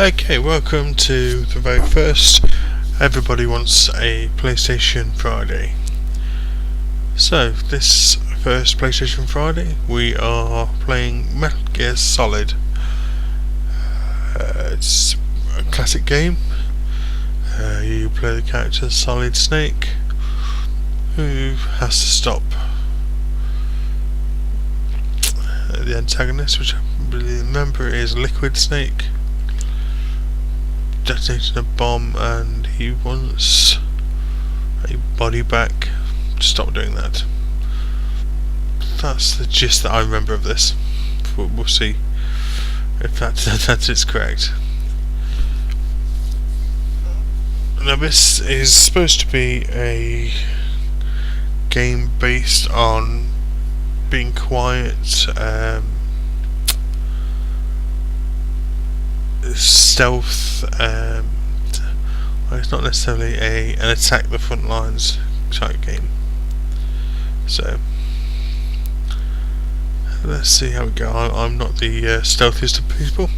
Okay, welcome to the very first Everybody Wants a PlayStation Friday. So, this first PlayStation Friday, we are playing Metal Gear Solid. It's a classic game. You play the character Solid Snake, who has to stop the antagonist, which I really remember is Liquid Snake, detonating a bomb, and he wants a body back to stop doing that. That's the gist that I remember of this. We'll see if that is correct. Now, this is supposed to be a game based on being quiet, stealth. Well, it's not necessarily an attack the front lines type game. So let's see how we go. I'm not the stealthiest of people,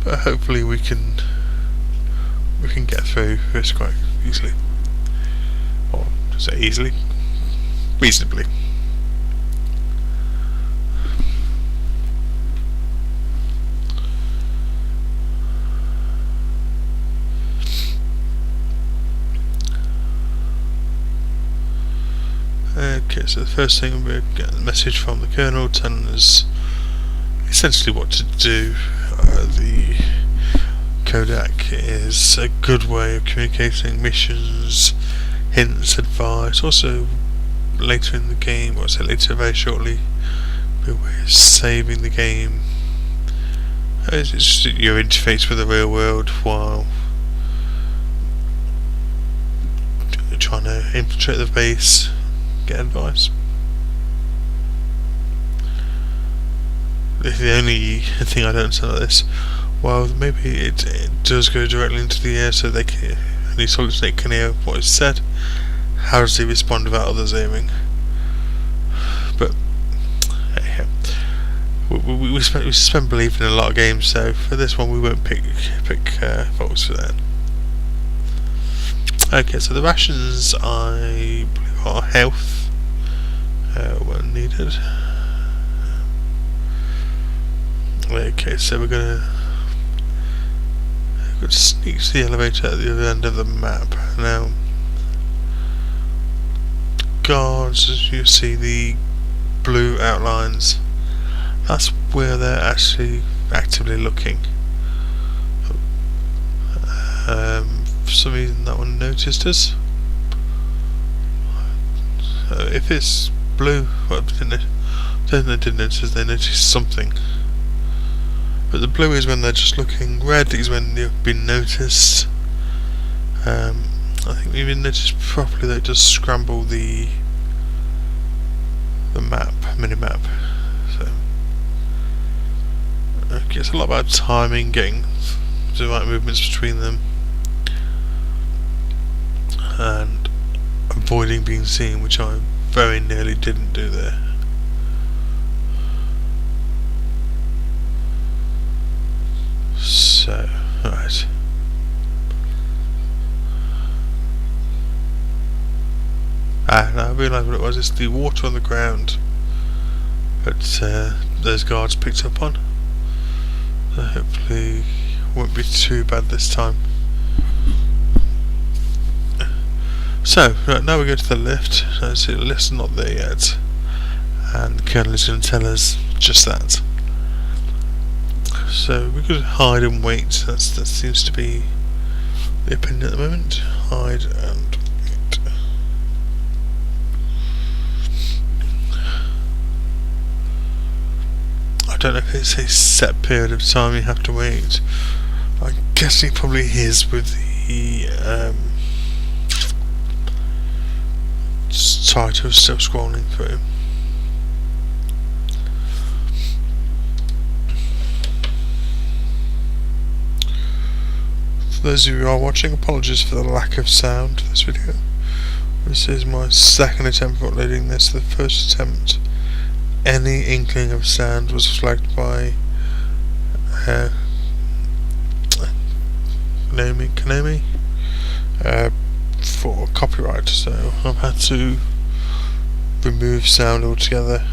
but hopefully we can get through this quite easily, or to say easily, reasonably. Okay, so the first thing we'll get a message from the Colonel telling us essentially what to do. The Kodak is a good way of communicating missions, hints, advice. Also, later in the game, or say later very shortly, we're saving the game. It's just your interface with the real world while trying to infiltrate the base. Get advice. The only thing I don't understand about this, well, maybe it does go directly into the air, so only Solid Snake can hear what is said. How does he respond without others hearing? But hey, we suspend belief in a lot of games, so for this one we won't pick faults for that. Okay, so the rations I believe are health. When needed. Okay, so we're gonna sneak to the elevator at the other end of the map. Now, guards, as you see the blue outlines, that's where they're actually actively looking. For some reason that one noticed us. If it's blue, well, they didn't notice, they noticed something. But the blue is when they're just looking, red is when you've been noticed. I think we've been noticed properly that it does scramble the mini-map. So, okay, it's a lot about timing, getting the right movements between them, and avoiding being seen, which I very nearly didn't do there. So, right. Now I realised what it was. It's the water on the ground that those guards picked up on. So hopefully won't be too bad this time. So, right, now we go to the lift. See, the lift's not there yet, and the Colonel is going to tell us just that. So we could hide and wait. That seems to be the opinion at the moment. Hide and wait. I don't know if it's a set period of time you have to wait. I guess it probably is with the title still scrolling through. For those of you who are watching, apologies for the lack of sound to this video. This is my second attempt at uploading this. The first attempt, any inkling of sound was flagged by Konami for copyright, so I've had to remove sound altogether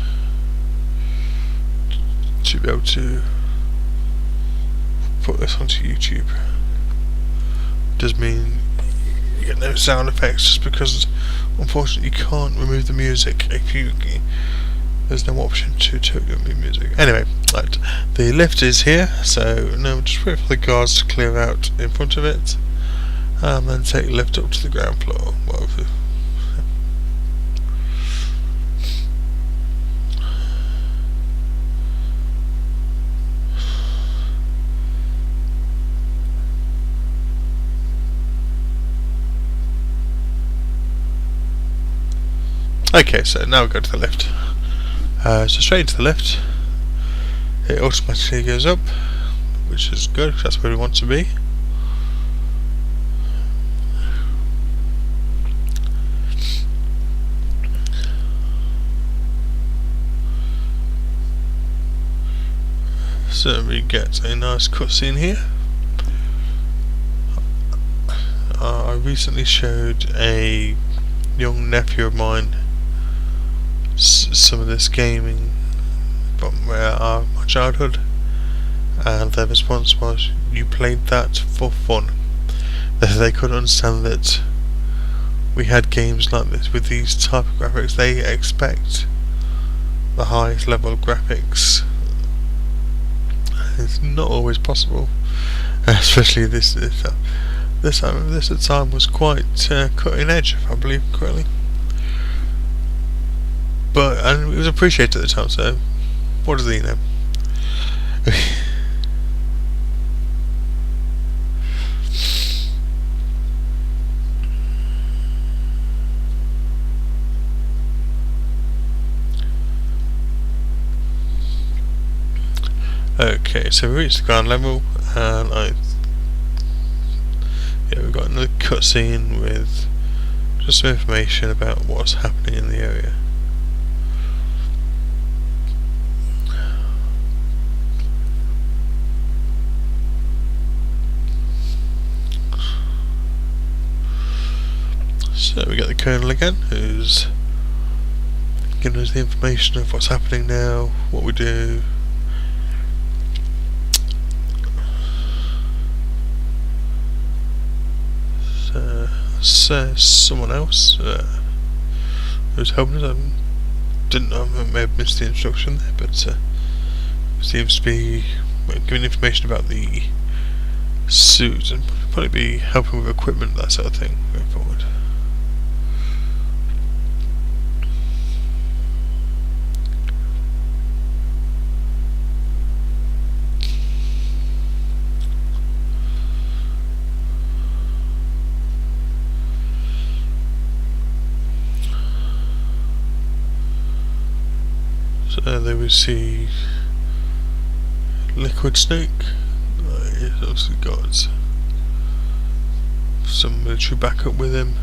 to be able to put this onto YouTube. Does mean you get no sound effects, just because unfortunately you can't remove the music if you. There's no option to remove music. Anyway, right, the lift is here, so now just wait for the guards to clear out in front of it, and then take the lift up to the ground floor. Okay, so now we go to the lift. So straight into the lift. It automatically goes up, which is good, because that's where we want to be. So we get a nice cutscene here. I recently showed a young nephew of mine some of this gaming from my childhood, and their response was, "You played that for fun." They couldn't understand that we had games like this with these type of graphics. They expect the highest level of graphics. It's not always possible, especially this. This at the time was quite cutting edge, if I believe correctly. And it was appreciated at the time, so what does he know? Okay, so we reached the ground level, and we've got another cutscene with just some information about what's happening in the area. So we got the Colonel again, who's giving us the information of what's happening now, what we do. So someone else who's helping us. I didn't know, I may have missed the introduction there, but seems to be giving information about the suit and probably be helping with equipment, that sort of thing, going forward. So there we see Liquid Snake. He's obviously got some military backup with him.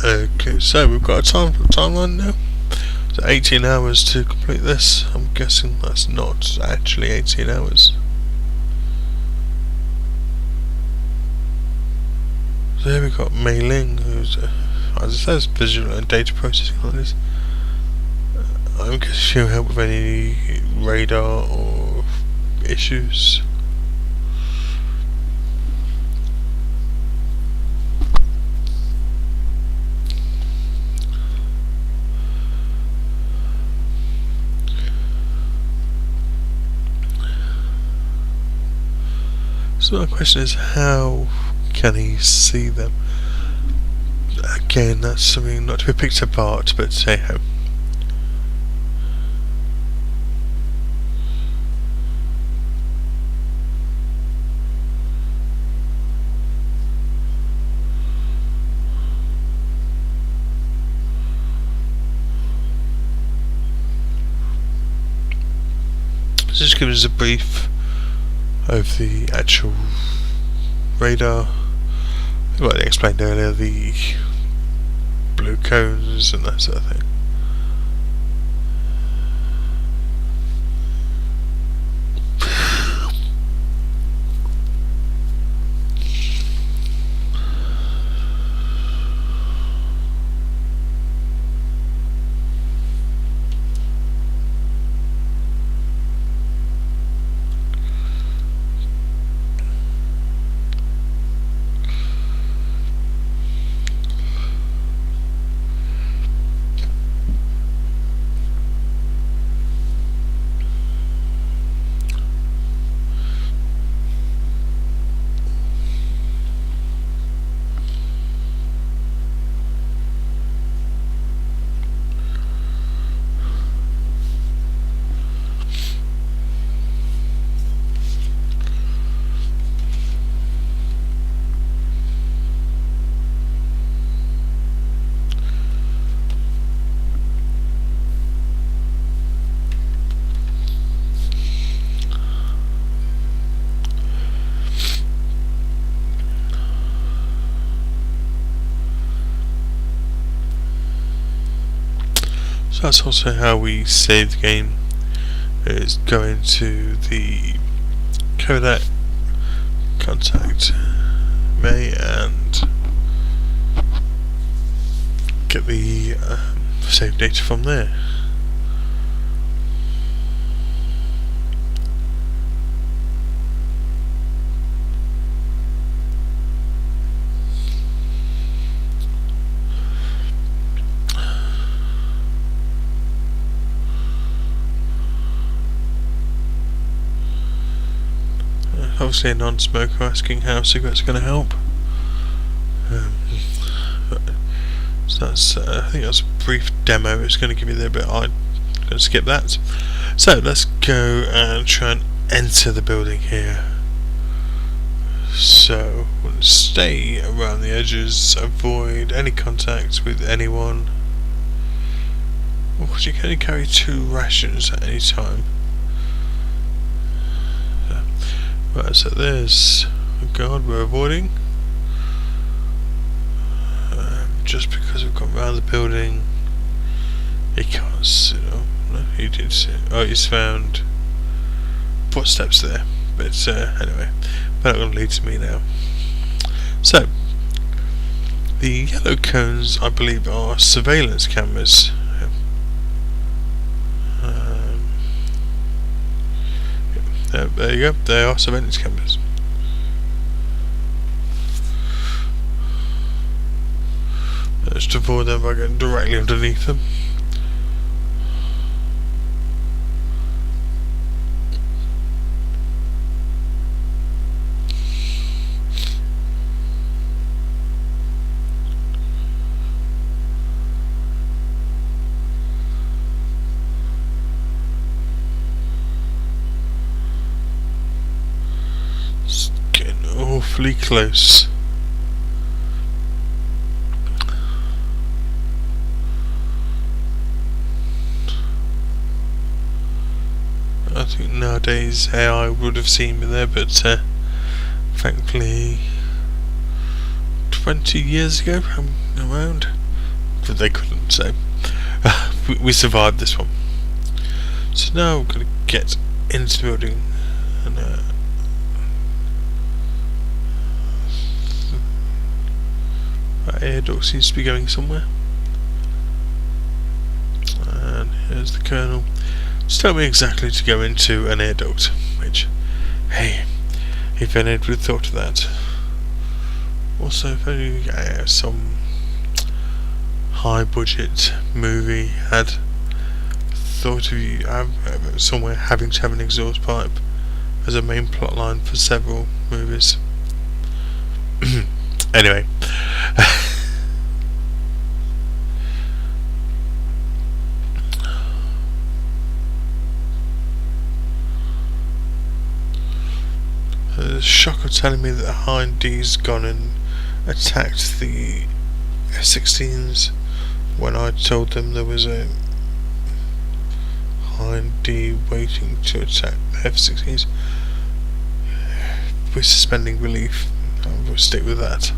Okay, so we've got a timeline now. So 18 hours to complete this. I'm guessing that's not actually 18 hours. So here we've got Mei Ling, who's, as it says, visual and data processing on this. I'm guessing she'll help with any radar or issues. So my question is, how can he see them? Again, that's something not to be picked apart, but say how. just giving us a brief of the actual radar. Like I explained earlier, the blue cones and that sort of thing. So that's also how we save the game, is going to the codec, contact May, and get the save data from there. Obviously a non-smoker asking how cigarettes are going to help. So that's, I think that's a brief demo. It's going to give you there, but I'm going to skip that. So let's go and try and enter the building here. So we'll stay around the edges, avoid any contact with anyone. Because you can only carry 2 rations at any time. Right, so there's a guard we're avoiding. Just because we've gone around the building, he can't see. No, he did see. Oh, he's found footsteps there. But anyway, they're not going to lead to me now. So, the yellow cones, I believe, are surveillance cameras. There you go, they are surveillance cameras. Just avoid them by going directly underneath them. It's getting awfully close. I think nowadays AI would have seen me there, but thankfully 20 years ago I'm around, but they couldn't, so we survived this one. So now we're going to get into the building, and that air door seems to be going somewhere, and here's the Colonel. Just tell me exactly to go into an air duct, which, hey, if anyone would have thought of that. Also, if only some high budget movie had thought of you somewhere having to have an exhaust pipe as a main plot line for several movies. Anyway. The shock of telling me that Hind D's gone and attacked the F-16s when I told them there was a behind D waiting to attack the F-16s. We're suspending belief, and we'll stick with that.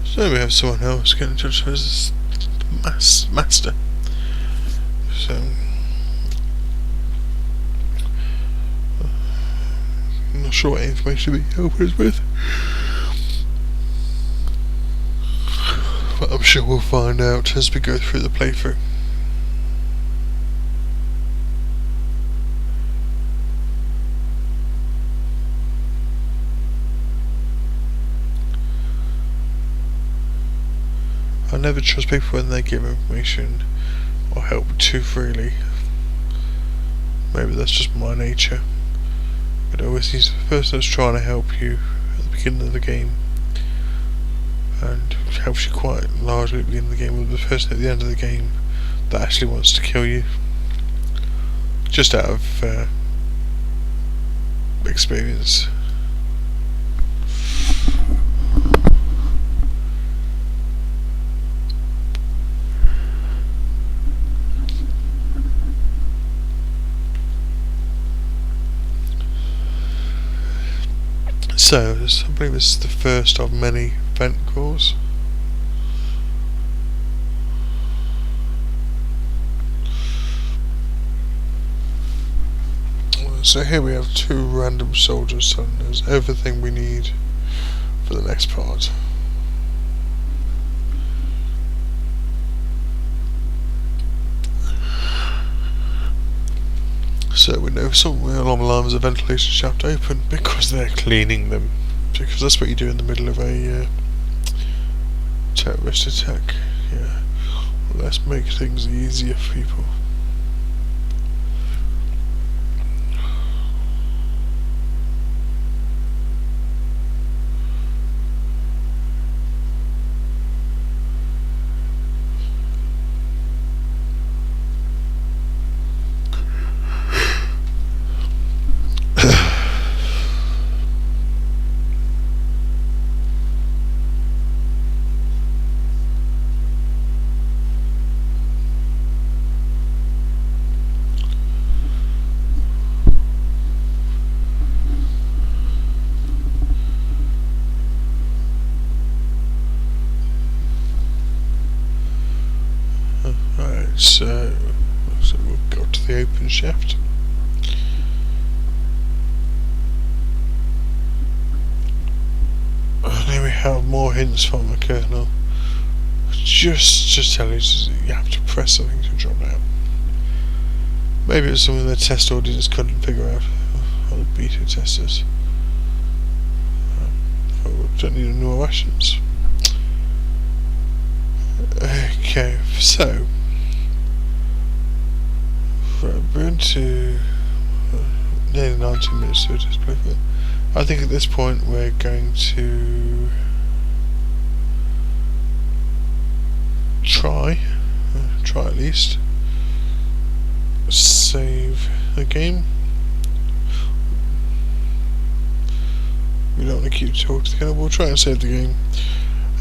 So we have someone else getting in touch with us as master. So I'm not sure what information we help us with, but I'm sure we'll find out as we go through the playthrough. I never trust people when they give information or help too freely. Maybe that's just my nature. But always use the person that's trying to help you at the beginning of the game, and helps you quite largely at the beginning of the game, with the person at the end of the game that actually wants to kill you. Just out of experience. So, I believe this is the first of many vent calls. So here we have two random soldiers telling us everything we need for the next part. So we know somewhere along the line there's a ventilation shaft open because they're cleaning them. Because that's what you do in the middle of a terrorist attack. Yeah, let's make things easier for people. So we'll go to the open shaft. And here we have more hints from the Colonel. Just to tell you, you have to press something to drop down. Maybe it's something the test audience couldn't figure out, or the beta testers. We don't need any more rations. Okay, so we're into nearly 90 minutes to this playthrough. I think at this point we're going to try at least save the game. We don't want to keep talking together. We'll try and save the game,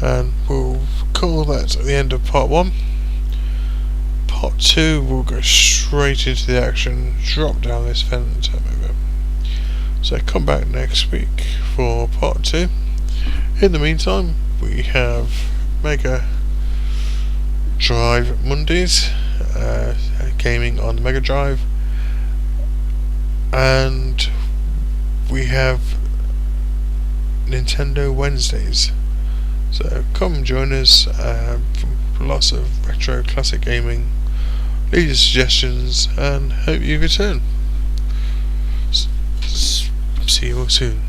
and we'll call that at the end of part 1. Part 2 we'll go straight into the action, drop down this vent and turn over. So come back next week for part 2. In the meantime, we have Mega Drive Mondays, gaming on the Mega Drive, and we have Nintendo Wednesdays. So come join us for lots of retro classic gaming. Leave your suggestions and hope you return. See you all soon.